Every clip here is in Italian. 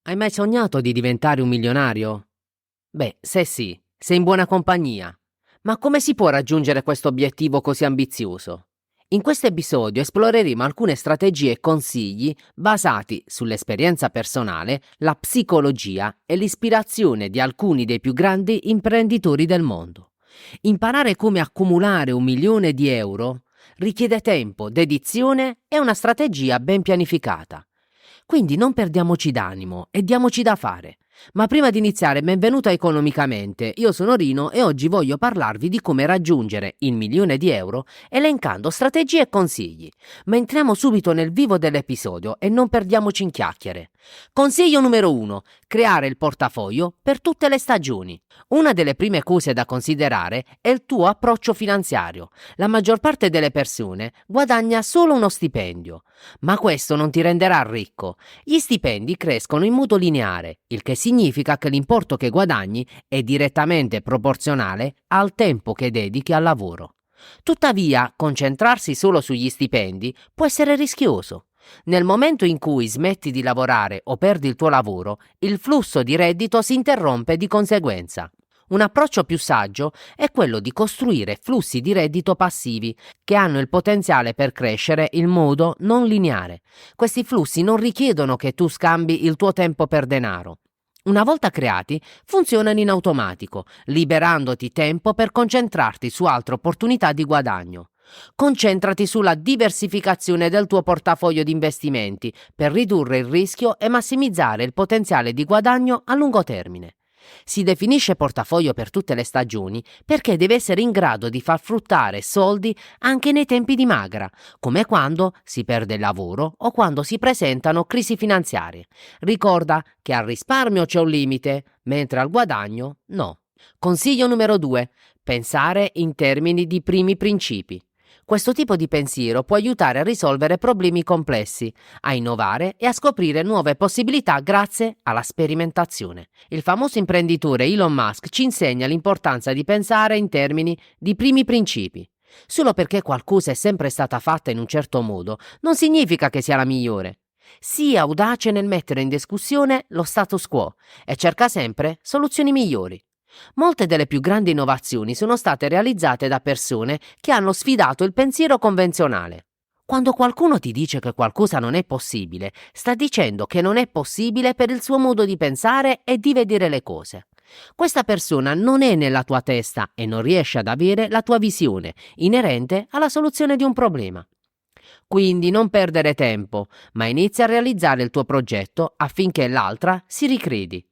Hai mai sognato di diventare un milionario? Beh, se sì, sei in buona compagnia. Ma come si può raggiungere questo obiettivo così ambizioso? In questo episodio esploreremo alcune strategie e consigli basati sull'esperienza personale, la psicologia e l'ispirazione di alcuni dei più grandi imprenditori del mondo. Imparare come accumulare 1 milione di euro richiede tempo, dedizione e una strategia ben pianificata. Quindi non perdiamoci d'animo e diamoci da fare. Ma prima di iniziare, benvenuto a Economicamente. Io sono Rino e oggi voglio parlarvi di come raggiungere il 1 milione di euro elencando strategie e consigli. Ma entriamo subito nel vivo dell'episodio e non perdiamoci in chiacchiere. Consiglio numero 1. Creare il portafoglio per tutte le stagioni. Una delle prime cose da considerare è il tuo approccio finanziario. La maggior parte delle persone guadagna solo uno stipendio, ma questo non ti renderà ricco. Gli stipendi crescono in modo lineare, il che significa che l'importo che guadagni è direttamente proporzionale al tempo che dedichi al lavoro. Tuttavia, concentrarsi solo sugli stipendi può essere rischioso. Nel momento in cui smetti di lavorare o perdi il tuo lavoro, il flusso di reddito si interrompe di conseguenza. Un approccio più saggio è quello di costruire flussi di reddito passivi che hanno il potenziale per crescere in modo non lineare. Questi flussi non richiedono che tu scambi il tuo tempo per denaro. Una volta creati, funzionano in automatico, liberandoti tempo per concentrarti su altre opportunità di guadagno. Concentrati sulla diversificazione del tuo portafoglio di investimenti per ridurre il rischio e massimizzare il potenziale di guadagno a lungo termine. Si definisce portafoglio per tutte le stagioni perché deve essere in grado di far fruttare soldi anche nei tempi di magra, come quando si perde il lavoro o quando si presentano crisi finanziarie. Ricorda che al risparmio c'è un limite, mentre al guadagno no. Consiglio numero 2. Pensare in termini di primi principi. Questo tipo di pensiero può aiutare a risolvere problemi complessi, a innovare e a scoprire nuove possibilità grazie alla sperimentazione. Il famoso imprenditore Elon Musk ci insegna l'importanza di pensare in termini di primi principi. Solo perché qualcosa è sempre stata fatta in un certo modo, non significa che sia la migliore. Sii audace nel mettere in discussione lo status quo e cerca sempre soluzioni migliori. Molte delle più grandi innovazioni sono state realizzate da persone che hanno sfidato il pensiero convenzionale. Quando qualcuno ti dice che qualcosa non è possibile, sta dicendo che non è possibile per il suo modo di pensare e di vedere le cose. Questa persona non è nella tua testa e non riesce ad avere la tua visione inerente alla soluzione di un problema. Quindi non perdere tempo, ma inizia a realizzare il tuo progetto affinché l'altra si ricredi.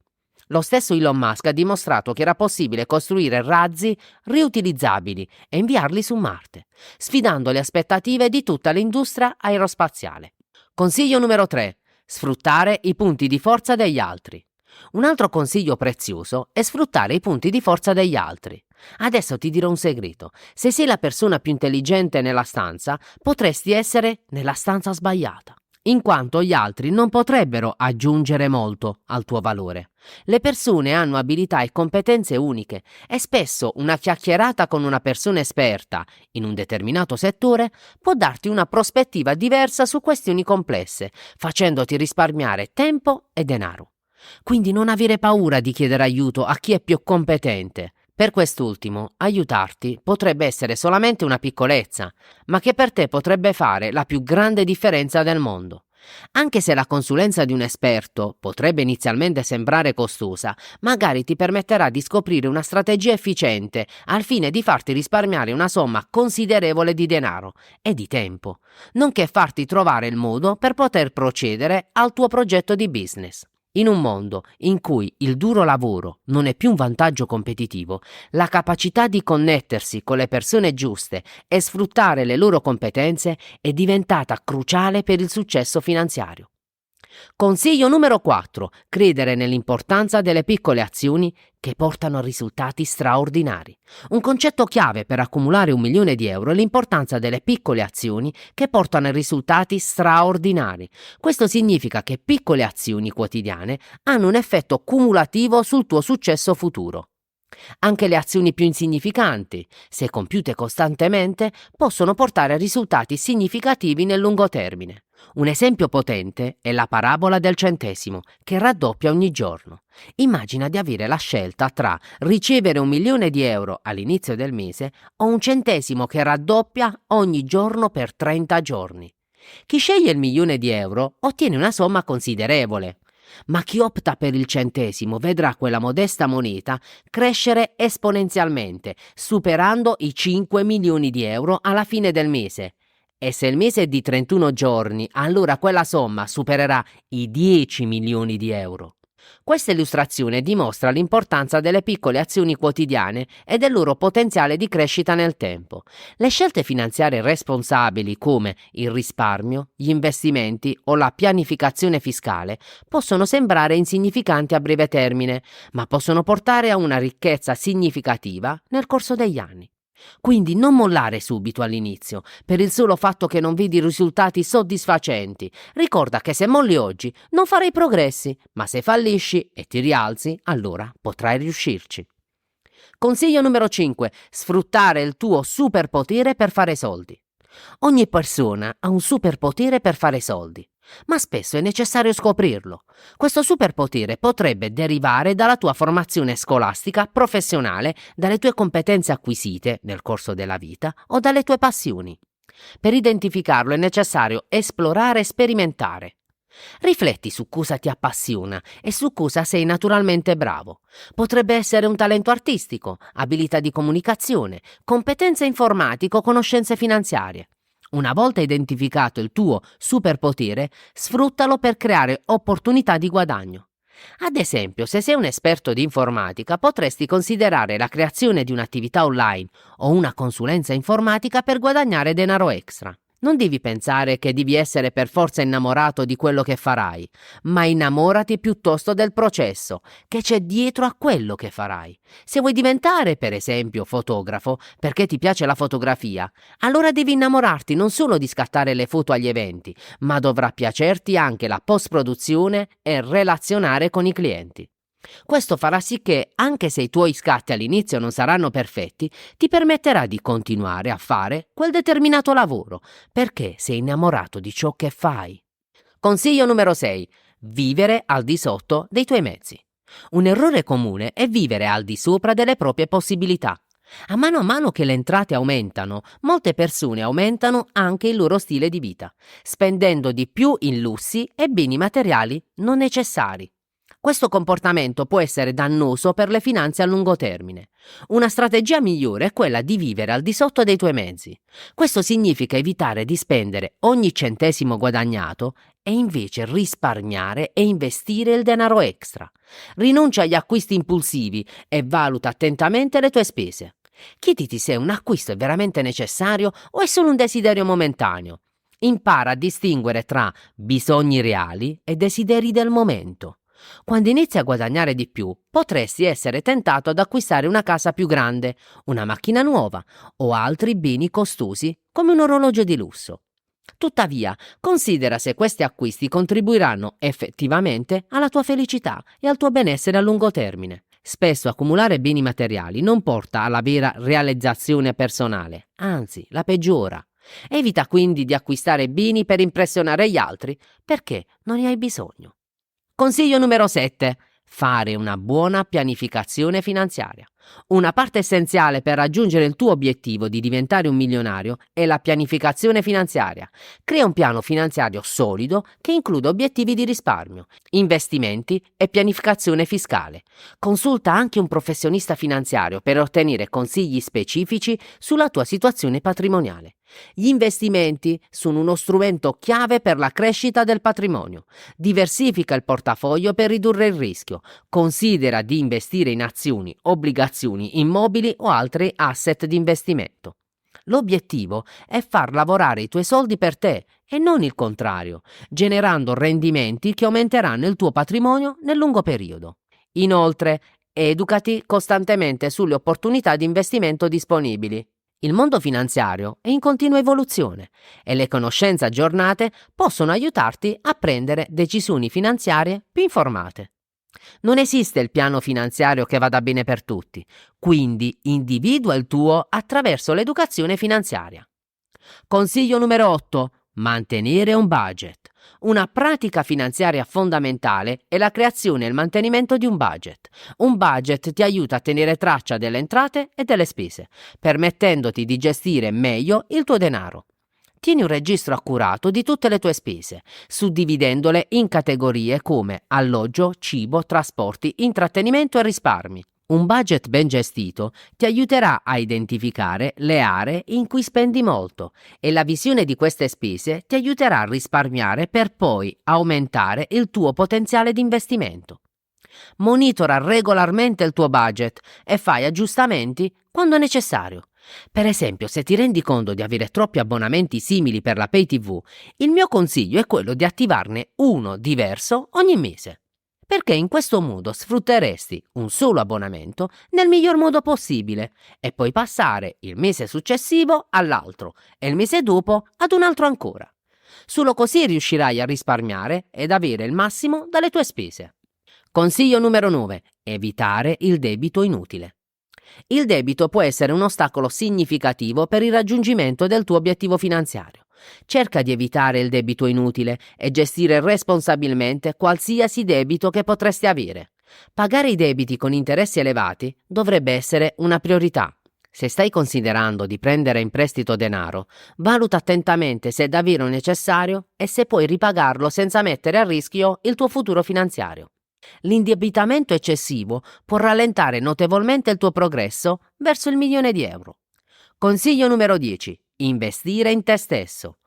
Lo stesso Elon Musk ha dimostrato che era possibile costruire razzi riutilizzabili e inviarli su Marte, sfidando le aspettative di tutta l'industria aerospaziale. Consiglio numero 3. Sfruttare i punti di forza degli altri. Un altro consiglio prezioso è sfruttare i punti di forza degli altri. Adesso ti dirò un segreto. Se sei la persona più intelligente nella stanza, potresti essere nella stanza sbagliata, in quanto gli altri non potrebbero aggiungere molto al tuo valore. Le persone hanno abilità e competenze uniche e spesso una chiacchierata con una persona esperta in un determinato settore può darti una prospettiva diversa su questioni complesse, facendoti risparmiare tempo e denaro. Quindi non avere paura di chiedere aiuto a chi è più competente. Per quest'ultimo, aiutarti potrebbe essere solamente una piccolezza, ma che per te potrebbe fare la più grande differenza del mondo. Anche se la consulenza di un esperto potrebbe inizialmente sembrare costosa, magari ti permetterà di scoprire una strategia efficiente al fine di farti risparmiare una somma considerevole di denaro e di tempo, nonché farti trovare il modo per poter procedere al tuo progetto di business. In un mondo in cui il duro lavoro non è più un vantaggio competitivo, la capacità di connettersi con le persone giuste e sfruttare le loro competenze è diventata cruciale per il successo finanziario. Consiglio numero 4. Credere nell'importanza delle piccole azioni che portano a risultati straordinari. Un concetto chiave per accumulare 1 milione di euro è l'importanza delle piccole azioni che portano a risultati straordinari. Questo significa che piccole azioni quotidiane hanno un effetto cumulativo sul tuo successo futuro. Anche le azioni più insignificanti, se compiute costantemente, possono portare a risultati significativi nel lungo termine. Un esempio potente è la parabola del centesimo, che raddoppia ogni giorno. Immagina di avere la scelta tra ricevere 1 milione di euro all'inizio del mese o un centesimo che raddoppia ogni giorno per 30 giorni. Chi sceglie il 1 milione di euro ottiene una somma considerevole, ma chi opta per il centesimo vedrà quella modesta moneta crescere esponenzialmente, superando i 5 milioni di euro alla fine del mese. E se il mese è di 31 giorni, allora quella somma supererà i 10 milioni di euro. Questa illustrazione dimostra l'importanza delle piccole azioni quotidiane e del loro potenziale di crescita nel tempo. Le scelte finanziarie responsabili come il risparmio, gli investimenti o la pianificazione fiscale possono sembrare insignificanti a breve termine, ma possono portare a una ricchezza significativa nel corso degli anni. Quindi non mollare subito all'inizio, per il solo fatto che non vedi risultati soddisfacenti. Ricorda che se molli oggi non farai progressi, ma se fallisci e ti rialzi, allora potrai riuscirci. Consiglio numero 5. Sfruttare il tuo superpotere per fare soldi. Ogni persona ha un superpotere per fare soldi, ma spesso è necessario scoprirlo. Questo superpotere potrebbe derivare dalla tua formazione scolastica, professionale, dalle tue competenze acquisite nel corso della vita o dalle tue passioni. Per identificarlo è necessario esplorare e sperimentare. Rifletti su cosa ti appassiona e su cosa sei naturalmente bravo. Potrebbe essere un talento artistico, abilità di comunicazione, competenze informatiche o conoscenze finanziarie. Una volta identificato il tuo superpotere, sfruttalo per creare opportunità di guadagno. Ad esempio, se sei un esperto di informatica, potresti considerare la creazione di un'attività online o una consulenza informatica per guadagnare denaro extra. Non devi pensare che devi essere per forza innamorato di quello che farai, ma innamorati piuttosto del processo che c'è dietro a quello che farai. Se vuoi diventare, per esempio, fotografo perché ti piace la fotografia, allora devi innamorarti non solo di scattare le foto agli eventi, ma dovrà piacerti anche la post-produzione e relazionare con i clienti. Questo farà sì che, anche se i tuoi scatti all'inizio non saranno perfetti, ti permetterà di continuare a fare quel determinato lavoro, perché sei innamorato di ciò che fai. Consiglio numero 6. Vivere al di sotto dei tuoi mezzi. Un errore comune è vivere al di sopra delle proprie possibilità. A mano che le entrate aumentano, molte persone aumentano anche il loro stile di vita, spendendo di più in lussi e beni materiali non necessari. Questo comportamento può essere dannoso per le finanze a lungo termine. Una strategia migliore è quella di vivere al di sotto dei tuoi mezzi. Questo significa evitare di spendere ogni centesimo guadagnato e invece risparmiare e investire il denaro extra. Rinuncia agli acquisti impulsivi e valuta attentamente le tue spese. Chiediti se un acquisto è veramente necessario o è solo un desiderio momentaneo. Impara a distinguere tra bisogni reali e desideri del momento. Quando inizi a guadagnare di più, potresti essere tentato ad acquistare una casa più grande, una macchina nuova o altri beni costosi come un orologio di lusso. Tuttavia, considera se questi acquisti contribuiranno effettivamente alla tua felicità e al tuo benessere a lungo termine. Spesso accumulare beni materiali non porta alla vera realizzazione personale, anzi la peggiora. Evita quindi di acquistare beni per impressionare gli altri perché non ne hai bisogno. Consiglio numero 7. Fare una buona pianificazione finanziaria. Una parte essenziale per raggiungere il tuo obiettivo di diventare un milionario è la pianificazione finanziaria. Crea un piano finanziario solido che includa obiettivi di risparmio, investimenti e pianificazione fiscale. Consulta anche un professionista finanziario per ottenere consigli specifici sulla tua situazione patrimoniale. Gli investimenti sono uno strumento chiave per la crescita del patrimonio. Diversifica il portafoglio per ridurre il rischio. Considera di investire in azioni, obbligazioni, immobili o altri asset di investimento. L'obiettivo è far lavorare i tuoi soldi per te e non il contrario, generando rendimenti che aumenteranno il tuo patrimonio nel lungo periodo. Inoltre, educati costantemente sulle opportunità di investimento disponibili. Il mondo finanziario è in continua evoluzione e le conoscenze aggiornate possono aiutarti a prendere decisioni finanziarie più informate. Non esiste il piano finanziario che vada bene per tutti, quindi individua il tuo attraverso l'educazione finanziaria. Consiglio numero 8. Mantenere un budget. Una pratica finanziaria fondamentale è la creazione e il mantenimento di un budget. Un budget ti aiuta a tenere traccia delle entrate e delle spese, permettendoti di gestire meglio il tuo denaro. Tieni un registro accurato di tutte le tue spese, suddividendole in categorie come alloggio, cibo, trasporti, intrattenimento e risparmi. Un budget ben gestito ti aiuterà a identificare le aree in cui spendi molto e la visione di queste spese ti aiuterà a risparmiare per poi aumentare il tuo potenziale di investimento. Monitora regolarmente il tuo budget e fai aggiustamenti quando necessario. Per esempio, se ti rendi conto di avere troppi abbonamenti simili per la Pay TV, il mio consiglio è quello di attivarne uno diverso ogni mese, perché in questo modo sfrutteresti un solo abbonamento nel miglior modo possibile e poi passare il mese successivo all'altro e il mese dopo ad un altro ancora. Solo così riuscirai a risparmiare ed avere il massimo dalle tue spese. Consiglio numero 9. Evitare il debito inutile. Il debito può essere un ostacolo significativo per il raggiungimento del tuo obiettivo finanziario. Cerca di evitare il debito inutile e gestire responsabilmente qualsiasi debito che potresti avere. Pagare i debiti con interessi elevati dovrebbe essere una priorità. Se stai considerando di prendere in prestito denaro, valuta attentamente se è davvero necessario e se puoi ripagarlo senza mettere a rischio il tuo futuro finanziario. L'indebitamento eccessivo può rallentare notevolmente il tuo progresso verso il €1.000.000. Consiglio numero 10. Investire in te stesso.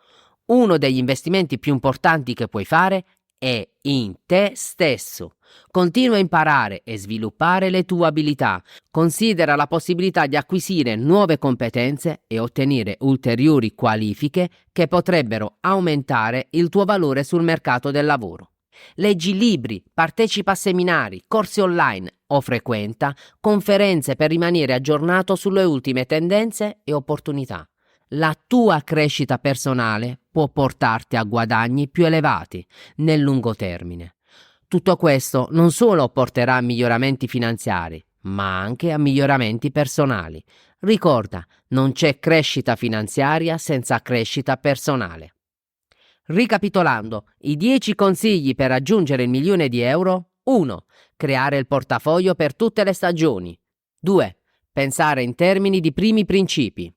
Uno degli investimenti più importanti che puoi fare è in te stesso. Continua a imparare e sviluppare le tue abilità. Considera la possibilità di acquisire nuove competenze e ottenere ulteriori qualifiche che potrebbero aumentare il tuo valore sul mercato del lavoro. Leggi libri, partecipa a seminari, corsi online o frequenta conferenze per rimanere aggiornato sulle ultime tendenze e opportunità. La tua crescita personale può portarti a guadagni più elevati nel lungo termine. Tutto questo non solo porterà a miglioramenti finanziari, ma anche a miglioramenti personali. Ricorda, non c'è crescita finanziaria senza crescita personale. Ricapitolando, i 10 consigli per raggiungere il €1.000.000. 1. Creare il portafoglio per tutte le stagioni. 2. Pensare in termini di primi principi.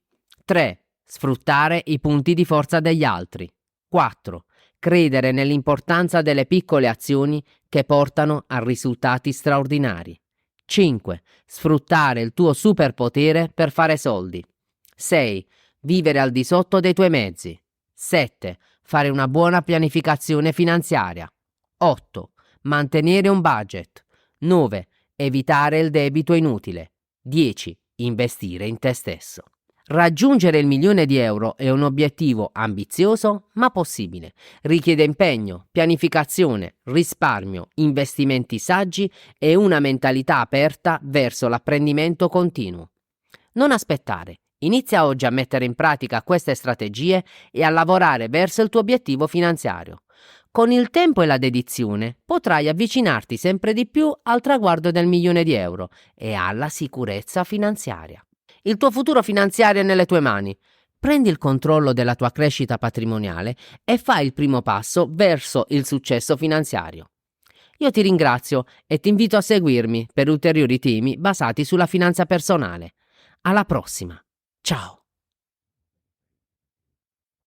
3. Sfruttare i punti di forza degli altri. 4. Credere nell'importanza delle piccole azioni che portano a risultati straordinari. 5. Sfruttare il tuo superpotere per fare soldi. 6. Vivere al di sotto dei tuoi mezzi. 7. Fare una buona pianificazione finanziaria. 8. Mantenere un budget. 9. Evitare il debito inutile. 10. Investire in te stesso. Raggiungere il €1.000.000 è un obiettivo ambizioso ma possibile. Richiede impegno, pianificazione, risparmio, investimenti saggi e una mentalità aperta verso l'apprendimento continuo. Non aspettare. Inizia oggi a mettere in pratica queste strategie e a lavorare verso il tuo obiettivo finanziario. Con il tempo e la dedizione potrai avvicinarti sempre di più al traguardo del €1.000.000 e alla sicurezza finanziaria. Il tuo futuro finanziario è nelle tue mani. Prendi il controllo della tua crescita patrimoniale e fai il primo passo verso il successo finanziario. Io ti ringrazio e ti invito a seguirmi per ulteriori temi basati sulla finanza personale. Alla prossima! Ciao!